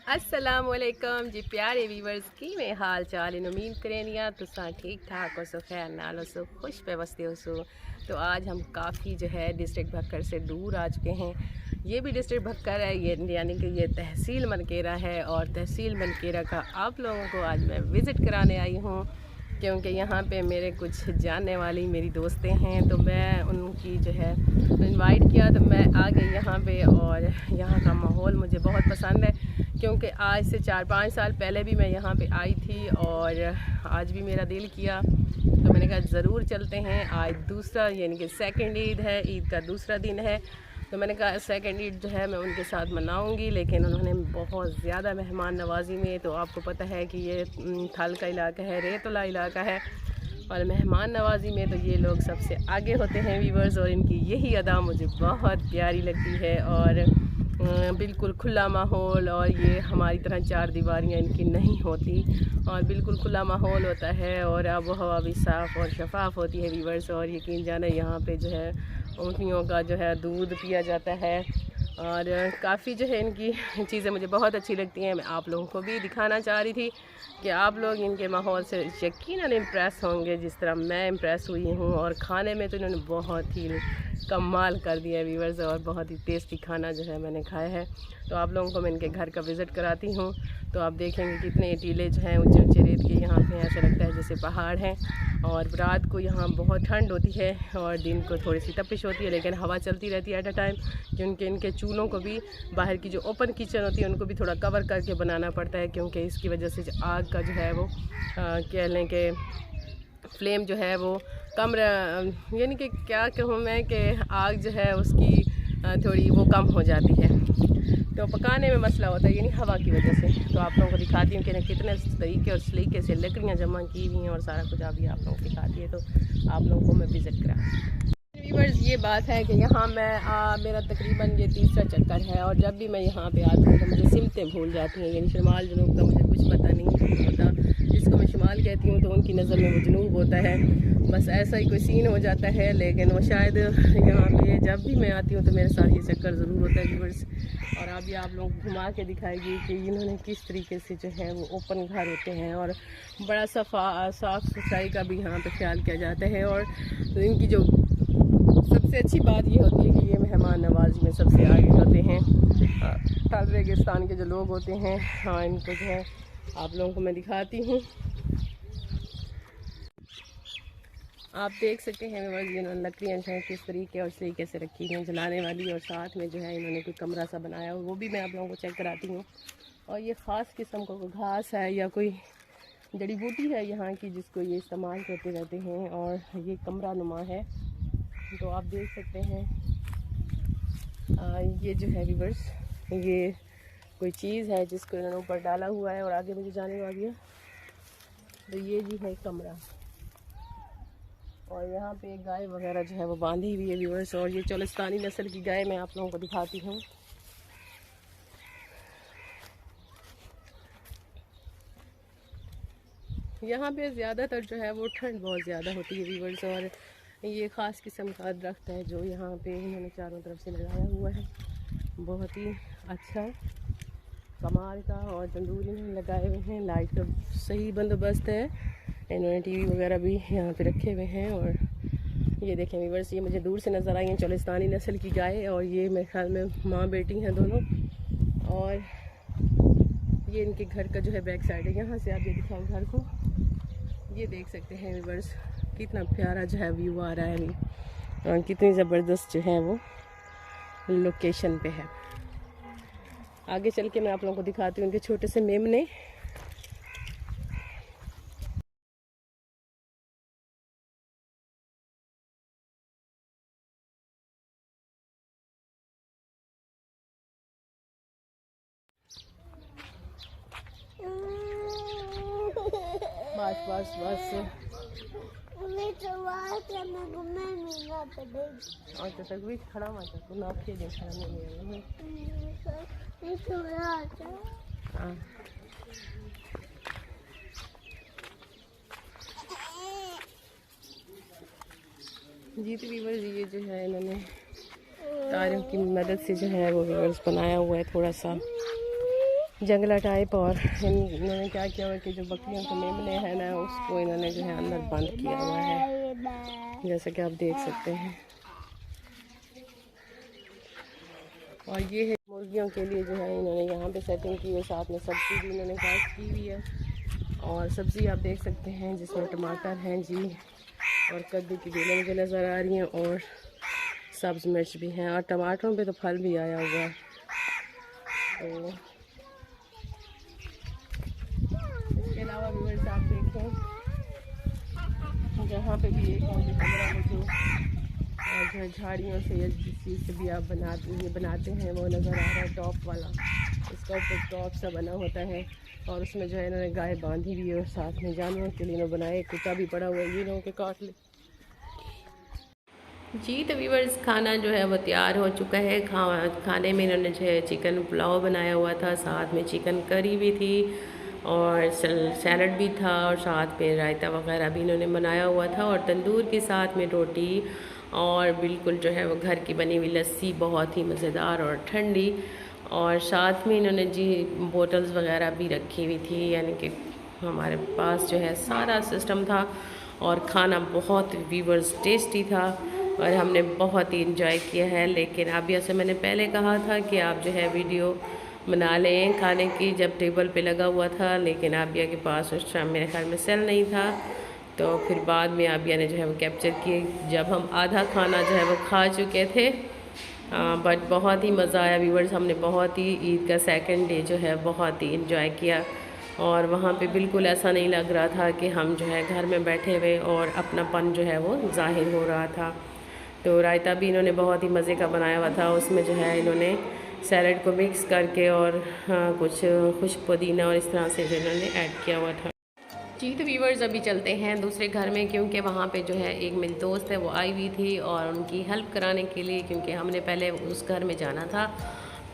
अस्सलाम वालेकुम जी प्यारे व्यूवर्स की मैं हाल चाल इन उम्मीद करें तुसा ठीक ठाक हो सो खैर नालो सो खुश व्यवस्थे हो सो। तो आज हम काफ़ी जो है डिस्ट्रिक्ट भक्कर से दूर आ चुके हैं। ये भी डिस्ट्रिक्ट भक्कर है, ये यानी कि ये तहसील मनकेरा है और तहसील मनकेरा का आप लोगों को आज मैं विज़िट कराने आई हूँ क्योंकि यहाँ पे मेरे कुछ जानने वाली मेरी दोस्तें हैं। तो मैं उनकी जो है इनवाइट किया तो मैं आ गई यहाँ पे और यहाँ का माहौल मुझे बहुत पसंद है क्योंकि आज से 4-5 साल पहले भी मैं यहाँ पे आई थी और आज भी मेरा दिल किया तो मैंने कहा ज़रूर चलते हैं। आज दूसरा यानी कि सेकंड ईद है, ईद का दूसरा दिन है तो मैंने कहा सेकंड ईद जो है मैं उनके साथ मनाऊंगी। लेकिन उन्होंने बहुत ज़्यादा मेहमान नवाजी में, तो आपको पता है कि ये थल का इलाका है, रेतला इलाका है और मेहमान नवाजी में तो ये लोग सबसे आगे होते हैं व्यूवर्स। और इनकी यही अदा मुझे बहुत प्यारी लगती है और बिल्कुल खुला माहौल, और ये हमारी तरह चार दीवारियाँ इनकी नहीं होती और बिल्कुल खुला माहौल होता है और आबो हवा भी साफ़ और शफाफ होती है व्यूवर्स। और यकीन जाने यहाँ पे जो है ऊँटनियों का जो है दूध पिया जाता है और काफ़ी जो है इनकी चीज़ें मुझे बहुत अच्छी लगती हैं। मैं आप लोगों को भी दिखाना चाह रही थी कि आप लोग इनके माहौल से यकीनन इम्प्रेस होंगे जिस तरह मैं इम्प्रेस हुई हूँ। और खाने में तो इन्होंने बहुत ही कमाल कर दिया है व्यूवर्स और बहुत ही टेस्टी खाना जो है मैंने खाया है। तो आप लोगों को मैं इनके घर का विज़िट कराती हूँ तो आप देखेंगे कितने टीले जो हैं ऊंचे ऊंचे रेत के यहाँ पे, ऐसा लगता है जैसे पहाड़ हैं। और रात को यहाँ बहुत ठंड होती है और दिन को थोड़ी सी तपिश होती है लेकिन हवा चलती रहती है एट अ टाइम, क्योंकि इनके चूल्हों को भी बाहर की जो ओपन किचन होती है उनको भी थोड़ा कवर करके बनाना पड़ता है क्योंकि इसकी वजह से जो आग का जो है वो कह लें कि फ्लेम जो है वो कम यानी कि क्या कहूँ मैं कि आग जो है उसकी थोड़ी वो कम हो जाती है तो पकाने में मसला होता है यानी हवा की वजह से। तो आप लोगों को दिखाती हूँ कि कितने तरीके और सलीके से लकड़ियाँ जमा की हुई हैं और सारा कुछ अभी आप लोगों को दिखाती है। तो आप लोगों को मैं विज़िट करा व्यूवर्स, ये बात है कि यहाँ मैं मेरा तकरीबन ये तीसरा चक्कर है और जब भी मैं यहाँ पे आती हूँ तो मुझे सिमतें भूल जाती हैं, यानी शुमाल जनूब का मुझे कुछ पता नहीं होता। जिसको मैं शुमाल कहती हूँ तो उनकी नज़र में वो जनूब होता है, बस ऐसा ही कोई सीन हो जाता है। लेकिन वो शायद यहाँ पे जब भी मैं आती हूँ तो मेरे साथ ये चक्कर ज़रूर होता है व्यूवर्स। और अभी आप लोग घुमा के दिखाएगी कि इन्होंने किस तरीके से जो है वो ओपन घर होते हैं और बड़ा साफ़ सफाई का भी यहाँ पर ख्याल किया जाता है। और इनकी जो सबसे अच्छी बात ये होती है कि ये मेहमान नवाजी में सबसे आगे होते हैं। थल रेगिस्तान के जो लोग होते हैं, हाँ, इनको जो है आप लोगों को मैं दिखाती हूँ। आप देख सकते हैं इन्होंने लकड़ियाँ जो है किस तरीके और तरीके से रखी हुई हैं जलाने वाली, और साथ में जो है इन्होंने कोई कमरा सा बनाया वो भी मैं आप लोगों को चेक कराती हूँ। और ये ख़ास किस्म का कोई घास है या कोई जड़ी बूटी है यहाँ की जिसको ये इस्तेमाल करते रहते हैं और ये कमरा नुमा है। तो आप देख सकते हैं ये जो है व्यूवर्स, ये कोई चीज़ है जिसको इन्होंने ऊपर डाला हुआ है और आगे मुझे जाने वाली है। तो ये जी है कमरा और यहाँ पे गाय वगैरह जो है वो बांधी हुई है व्यूवर्स। और ये चोलिस्तानी नस्ल की गाय मैं आप लोगों को दिखाती हूँ। यहाँ पे ज़्यादातर जो है वो ठंड बहुत ज़्यादा होती है व्यूवर्स। और ये ख़ास किस्म का दरख्त है जो यहाँ पे इन्होंने चारों तरफ से लगाया हुआ है, बहुत ही अच्छा कमाल का। और तंदूर इन्होंने लगाए हुए हैं, लाइट का सही बंदोबस्त है, इन्होंने टीवी वगैरह भी यहाँ पे रखे हुए हैं। और ये देखें व्यूवर्स, ये मुझे दूर से नज़र आई हैं चोलिस्तानी नस्ल की गाय और ये मेरे ख्याल में माँ बेटी हैं दोनों। और ये इनके घर का जो है बैक साइड है, यहाँ से आप ये दिखाएं घर को, ये देख सकते हैं व्यूवर्स कितना प्यारा जो है व्यू आ रहा है और कितनी ज़बरदस्त जो है वो लोकेशन पे है। आगे चल के मैं आप लोगों को दिखाती हूँ उनके छोटे से मेमने। बस बस बस और तो तक भी खड़ा मत को ना खेले खड़ा नहीं हाँ। जी तो व्यूवर्स, ये जो है इन्होंने तारों की मदद से जो है वो व्यूवर्स बनाया हुआ है थोड़ा सा जंगला टाइप। और इन्होंने क्या किया हुआ कि जो बकरियों के मेमने हैं ना, उसको इन्होंने जो है अंदर बंद किया हुआ है, जैसा कि आप देख सकते हैं। और ये है मुर्गियों के लिए जो है इन्होंने यहाँ पे सेटिंग की है, साथ में सब्ज़ी भी इन्होंने काश्त की हुई है। और सब्ज़ी आप देख सकते हैं जिसमें टमाटर हैं जी, और कद्दू की बेलें मुझे नज़र आ रही हैं, और सब्ज़ मिर्च भी हैं, और टमाटरों पे तो फल भी आया हुआ है। तो इसके अलावा व्यूअर्स आप देखें, जहाँ पे भी एक और कमरा में जो झाड़ियों से या जिस चीज़ से भी आप बनाते हैं वो नज़र आ रहा है, टॉप वाला। इसका ऊपर टॉप सा बना होता है, और उसमें जो है इन्होंने गाय बांधी हुई है, और साथ में जानवरों के लिए इन्होंने बनाए, कुत्ता भी पड़ा हुआ है, ये लोगों के काट ले जी। तो व्यूअर्स खाना जो है वो तैयार हो चुका है। खाने में इन्होंने जो है चिकन पुलाव बनाया हुआ था, साथ में चिकन करी भी थी, और सैलड भी था, और साथ में रायता वगैरह भी इन्होंने बनाया हुआ था, और तंदूर के साथ में रोटी, और बिल्कुल जो है वो घर की बनी हुई लस्सी, बहुत ही मज़ेदार और ठंडी। और साथ में इन्होंने जी बोतल्स वगैरह भी रखी हुई थी, यानी कि हमारे पास जो है सारा सिस्टम था। और खाना बहुत व्यूअर्स टेस्टी था, और हमने बहुत ही इंजॉय किया है। लेकिन अब जैसे मैंने पहले कहा था कि आप जो है वीडियो बना लें खाने की, जब टेबल पे लगा हुआ था, लेकिन आबिया के पास उस टाइम मेरे ख्याल में सेल नहीं था, तो फिर बाद में आबिया ने जो है वो कैप्चर किए जब हम आधा खाना जो है वो खा चुके थे। बट बहुत ही मज़ा आया व्यूअर्स, हमने बहुत ही ईद का सेकंड डे जो है बहुत ही इंजॉय किया, और वहाँ पे बिल्कुल ऐसा नहीं लग रहा था कि हम जो है घर में बैठे हुए और अपनापन जो है वो ज़ाहिर हो रहा था। तो रायता भी इन्होंने बहुत ही मज़े का बनाया हुआ था, उसमें जो है इन्होंने सैलड को मिक्स करके और कुछ खुश्क पुदीना और इस तरह से जो इन्होंने ऐड किया हुआ था जी। तो व्यूवर्स अभी चलते हैं दूसरे घर में, क्योंकि वहाँ पे जो है एक मेरी दोस्त है वो आई हुई थी, और उनकी हेल्प कराने के लिए, क्योंकि हमने पहले उस घर में जाना था,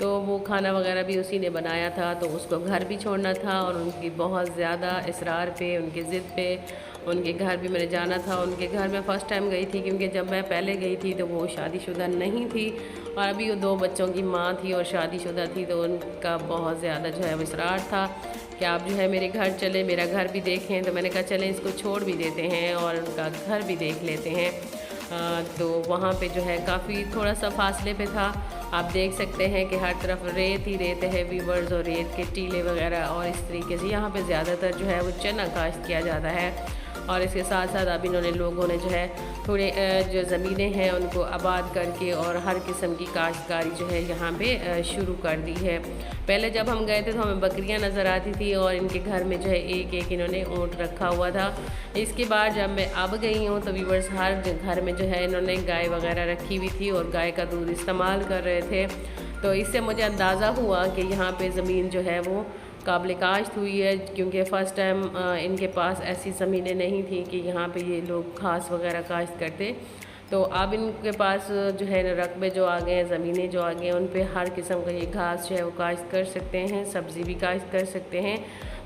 तो वो खाना वगैरह भी उसी ने बनाया था, तो उसको घर भी छोड़ना था, और उनकी बहुत ज़्यादा इसरार पे, उनकी ज़िद पे उनके घर भी मैंने जाना था। उनके घर में फ़र्स्ट टाइम गई थी, क्योंकि जब मैं पहले गई थी तो वो शादीशुदा नहीं थी, और अभी वो 2 बच्चों की माँ थी और शादीशुदा थी, तो उनका बहुत ज़्यादा जो है वो इसरार था कि आप जो है मेरे घर चले, मेरा घर भी देखें। तो मैंने कहा चलें इसको छोड़ भी देते हैं और उनका घर भी देख लेते हैं। तो वहाँ पे जो है काफ़ी थोड़ा सा फासले पे था, आप देख सकते हैं कि हर तरफ रेत ही रेत है व्यूवर्स, और रेत के टीले वगैरह, और इस तरीके से यहाँ पे ज़्यादातर जो है वो चना काश्त किया जाता है। और इसके साथ साथ अब इन्होंने लोगों ने जो है थोड़े जो ज़मीनें हैं उनको आबाद करके और हर किस्म की काश्तकारी जो है यहाँ पे शुरू कर दी है। पहले जब हम गए थे तो हमें बकरियाँ नज़र आती थी, और इनके घर में जो है एक एक इन्होंने ऊँट रखा हुआ था। इसके बाद जब मैं अब गई हूँ तो व्यूअर्स हर घर में जो है इन्होंने गाय वगैरह रखी हुई थी, और गाय का दूध इस्तेमाल कर रहे थे। तो इससे मुझे अंदाज़ा हुआ कि यहाँ पे ज़मीन जो है वो काबिल काश्त हुई है, क्योंकि फ़र्स्ट टाइम इनके पास ऐसी ज़मीनें नहीं थी कि यहाँ पे ये लोग घास वगैरह काश्त करते। तो अब इनके पास जो है रकबे जो आ गए हैं, ज़मीनें जो आ गई हैं, उन पे हर किस्म का ये घास जो है वो काश्त कर सकते हैं, सब्ज़ी भी काश्त कर सकते हैं।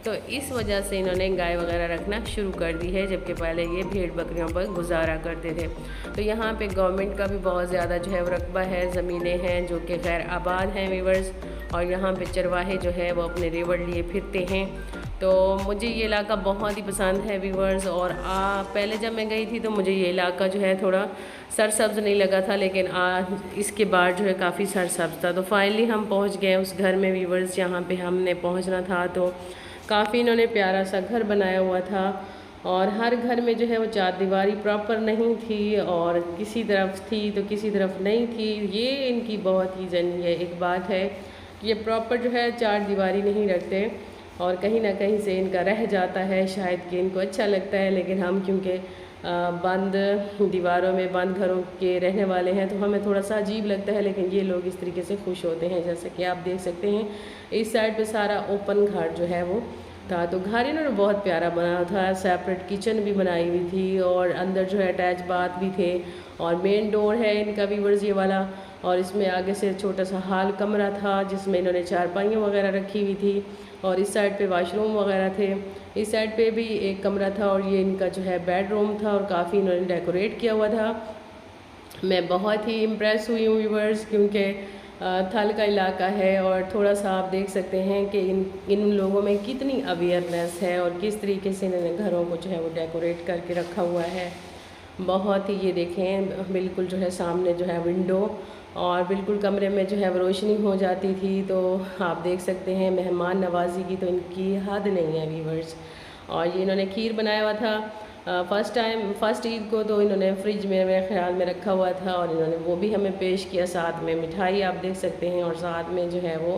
तो इस वजह से इन्होंने गाय वगैरह रखना शुरू कर दी है, जबकि पहले ये भेड़ बकरियों पर गुजारा करते थे। तो यहाँ पे गवर्नमेंट का भी बहुत ज़्यादा जो है वो रकबा है, ज़मीनें हैं जो कि गैर आबाद हैं व्यूअर्स, और यहाँ पे चरवाहे जो है वो अपने रेवड़ लिए फिरते हैं। तो मुझे ये इलाका बहुत ही पसंद है व्यूअर्स, और पहले जब मैं गई थी तो मुझे ये इलाका जो है थोड़ा सरसब्ज़ नहीं लगा था, लेकिन इसके बाद जो है काफ़ी सरसब्ज़ था। तो फाइनली हम पहुँच गए उस घर में व्यूअर्स, जहाँ पे हमने पहुँचना था। तो काफ़ी इन्होंने प्यारा सा घर बनाया हुआ था, और हर घर में जो है वो चारदीवारी प्रॉपर नहीं थी, और किसी तरफ थी तो किसी तरफ नहीं थी। ये इनकी बहुत ही ये एक बात है कि ये प्रॉपर जो है चारदीवारी नहीं रखते, और कहीं ना कहीं से इनका रह जाता है, शायद कि इनको अच्छा लगता है। लेकिन हम क्योंकि बंद दीवारों में बंद घरों के रहने वाले हैं, तो हमें थोड़ा सा अजीब लगता है, लेकिन ये लोग इस तरीके से खुश होते हैं। जैसे कि आप देख सकते हैं इस साइड पे सारा ओपन घर जो है वो था। तो घर इन्होंने बहुत प्यारा बनाया था, सेपरेट किचन भी बनाई हुई थी, और अंदर जो है अटैच बाथ भी थे, और मेन डोर है इनका व्यूअर्स ये वाला, और इसमें आगे से छोटा सा हॉल कमरा था जिसमें इन्होंने चारपाइयाँ वगैरह रखी हुई थी, और इस साइड पे वॉशरूम वगैरह थे। इस साइड पे भी एक कमरा था, और ये इनका जो है बेडरूम था, और काफ़ी इन्होंने डेकोरेट किया हुआ था। मैं बहुत ही इम्प्रेस हुई हूँ व्यूअर्स, क्योंकि थल का इलाका है और थोड़ा सा आप देख सकते हैं कि इन लोगों में कितनी अवेयरनेस है और किस तरीके से इन्होंने घरों को जो है वो डेकोरेट करके रखा हुआ है। बहुत ही, ये देखें बिल्कुल जो है सामने जो है विंडो और बिल्कुल कमरे में जो है वो रोशनी हो जाती थी। तो आप देख सकते हैं मेहमान नवाजी की तो इनकी हद नहीं है व्यूवर्स। और ये इन्होंने खीर बनाया हुआ था फर्स्ट ईद को, तो इन्होंने फ्रिज में मेरे ख्याल में रखा हुआ था और इन्होंने वो भी हमें पेश किया, साथ में मिठाई आप देख सकते हैं और साथ में जो है वो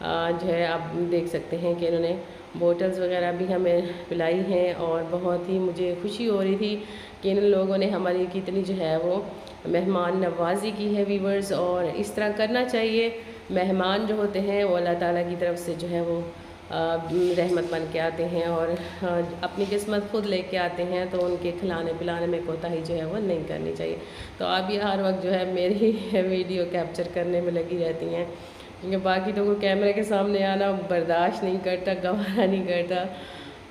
जो है आप देख सकते हैं कि इन्होंने बोटल्स वगैरह भी हमें पिलाई हैं। और बहुत ही मुझे खुशी हो रही थी कि इन लोगों ने हमारी कितनी जो है वो मेहमान नवाजी की है व्यूवर्स। और इस तरह करना चाहिए। मेहमान जो होते हैं वो अल्लाह ताला की तरफ से जो है वो रहमत बन के आते हैं और अपनी किस्मत खुद लेके आते हैं, तो उनके खिलाने पिलाने में कोताही जो है वो नहीं करनी चाहिए। तो आप ये हर वक्त जो है मेरी वीडियो कैप्चर करने में लगी रहती हैं, क्योंकि बाकी तो कोई कैमरे के सामने आना बर्दाश्त नहीं करता, गवारा नहीं करता।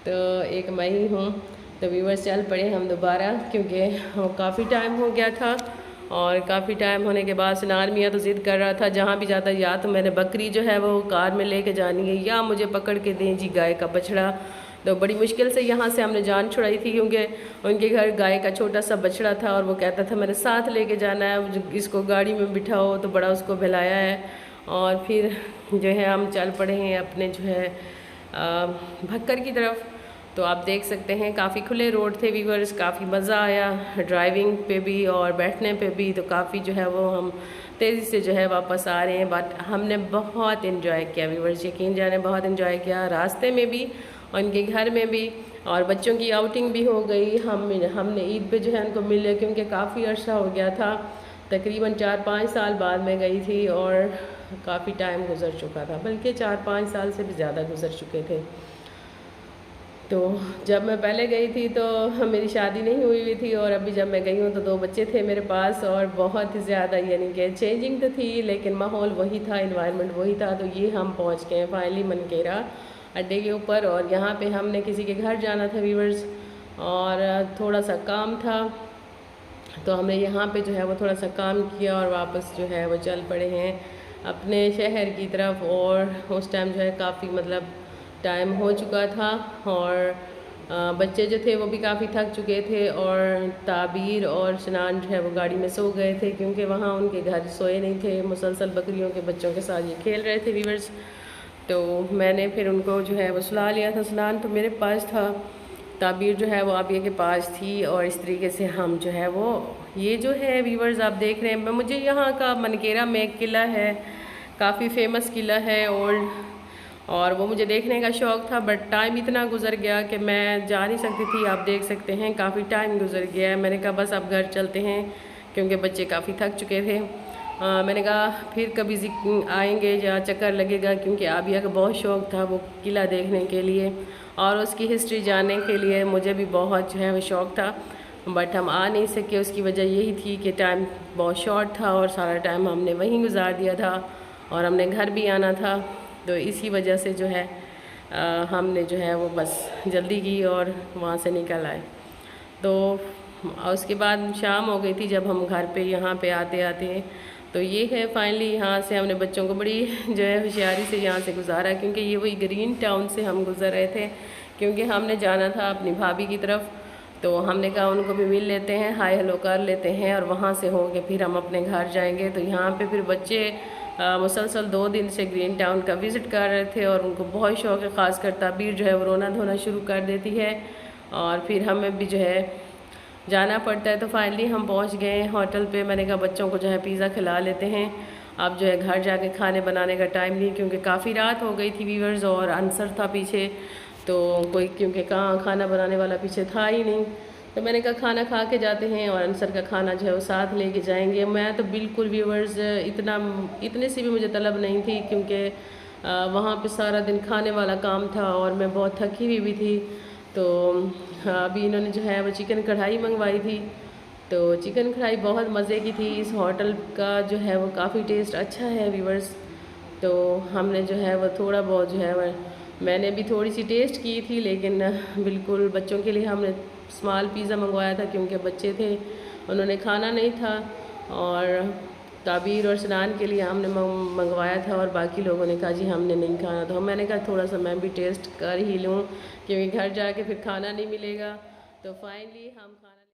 तो एक मैं ही हूँ। तो व्यूअर्स चल पड़े हम दोबारा, क्योंकि काफ़ी टाइम हो गया था और काफ़ी टाइम होने के बाद सिनार मियाँ तो ज़िद कर रहा था जहाँ भी जाता या तो मैंने बकरी जो है वो कार में लेके जानी है या मुझे पकड़ के दें जी गाय का बछड़ा। तो बड़ी मुश्किल से यहाँ से हमने जान छुड़ाई थी, क्योंकि उनके घर गाय का छोटा सा बछड़ा था और वो कहता था मेरे साथ लेके जाना है, इसको गाड़ी में बिठाओ। तो बड़ा उसको बहलाया है और फिर जो है हम चल पड़े हैं अपने जो है भक्कर की तरफ। तो आप देख सकते हैं काफ़ी खुले रोड थे व्यूअर्स, काफ़ी मज़ा आया ड्राइविंग पे भी और बैठने पे भी। तो काफ़ी जो है वो हम तेज़ी से जो है वापस आ रहे हैं, बट हमने बहुत इन्जॉय किया व्यूअर्स, यकीन जाने बहुत इन्जॉय किया, रास्ते में भी उनके घर में भी। और बच्चों की आउटिंग भी हो गई। हमने ईद पे जो है उनको मिले, क्योंकि काफ़ी अर्सा हो गया था, तकरीबन 4-5 साल बाद मैं गई थी और काफ़ी टाइम गुजर चुका था, बल्कि 4-5 साल से भी ज़्यादा गुजर चुके थे। तो जब मैं पहले गई थी तो मेरी शादी नहीं हुई थी और अभी जब मैं गई हूँ तो 2 बच्चे थे मेरे पास और बहुत ही ज़्यादा यानी कि चेंजिंग तो थी, लेकिन माहौल वही था, इन्वायरमेंट वही था। तो ये हम पहुँच गए फाइनली मनकेरा अड्डे के ऊपर और यहाँ पे हमने किसी के घर जाना था व्यूअर्स और थोड़ा सा काम था, तो हमने यहाँ पे जो है वो थोड़ा सा काम किया और वापस जो है वो चल पड़े हैं अपने शहर की तरफ। और उस टाइम जो है काफ़ी मतलब टाइम हो चुका था और बच्चे जो थे वो भी काफ़ी थक चुके थे और ताबीर और शनान जो है वो गाड़ी में सो गए थे, क्योंकि वहाँ उनके घर सोए नहीं थे, मुसलसल बकरियों के बच्चों के साथ ये खेल रहे थे व्यूअर्स। तो मैंने फिर उनको जो है वो सुला लिया था। शनान तो मेरे पास था, ताबीर जो है वो आबिया के पास थी और इस तरीके से हम जो है वो ये जो है व्यूअर्स आप देख रहे हैं। मुझे यहाँ का मनकेरा में एक किला है, काफ़ी फेमस किला है ओल्ड, और वो मुझे देखने का शौक़ था, बट टाइम इतना गुजर गया कि मैं जा नहीं सकती थी। आप देख सकते हैं काफ़ी टाइम गुजर गया है। मैंने कहा बस अब घर चलते हैं, क्योंकि बच्चे काफ़ी थक चुके थे। मैंने कहा फिर कभी आएंगे या चक्कर लगेगा, क्योंकि आबिया का बहुत शौक़ था वो किला देखने के लिए और उसकी हिस्ट्री जानने के लिए। मुझे भी बहुत जो है वो शौक़ था, बट हम आ नहीं सके। उसकी वजह यही थी कि टाइम बहुत शॉर्ट था और सारा टाइम हमने वहीं गुजार दिया था और हमने घर भी आना था। तो इसी वजह से जो है हमने जो है वो बस जल्दी की और वहाँ से निकल आए। तो उसके बाद शाम हो गई थी जब हम घर पे यहाँ पे आते आते। तो ये है फाइनली यहाँ से हमने बच्चों को बड़ी जो है होशियारी से यहाँ से गुजारा, क्योंकि ये वही ग्रीन टाउन से हम गुज़र रहे थे, क्योंकि हमने जाना था अपनी भाभी की तरफ। तो हमने कहा उनको भी मिल लेते हैं, हाय हेलो कर लेते हैं और वहाँ से हो के फिर हम अपने घर जाएंगे। तो यहाँ पे फिर बच्चे मुसलसल 2 दिन से ग्रीन टाउन का विज़िट कर रहे थे और उनको बहुत शौक़ है, ख़ासकर ताबीर जो है वो रोना धोना शुरू कर देती है और फिर हमें भी जो है जाना पड़ता है। तो फाइनली हम पहुंच गए होटल पे। मैंने कहा बच्चों को जो है पिज़्ज़ा खिला लेते हैं, अब जो है घर जाके खाने बनाने का टाइम नहीं, क्योंकि काफ़ी रात हो गई थी व्यूअर्स और आंसर था पीछे, तो कोई क्योंकि कहाँ खाना बनाने वाला पीछे था ही नहीं। तो मैंने कहा खाना खा के जाते हैं और आंसर का खाना जो है वो साथ लेके जाएंगे। मैं तो बिल्कुल व्यूअर्स इतने से भी मुझे तलब नहीं थी, क्योंकि वहाँ पे सारा दिन खाने वाला काम था और मैं बहुत थकी हुई भी थी। तो अभी इन्होंने जो है वो चिकन कढ़ाई मंगवाई थी, तो चिकन कढ़ाई बहुत मज़े की थी। इस होटल का जो है वो काफ़ी टेस्ट अच्छा है व्यूअर्स। तो हमने जो है वो थोड़ा बहुत जो है वो मैंने भी थोड़ी सी टेस्ट की थी, लेकिन बिल्कुल बच्चों के लिए हमने स्मॉल पिज़्ज़ा मंगवाया था, क्योंकि बच्चे थे उन्होंने खाना नहीं था। और ताबीर और स्नान के लिए हमने मंगवाया था और बाकी लोगों ने कहा जी हमने नहीं खाना, तो मैंने कहा थोड़ा सा मैं भी टेस्ट कर ही लूँ क्योंकि घर जाके फिर खाना नहीं मिलेगा। तो फाइनली हम खाना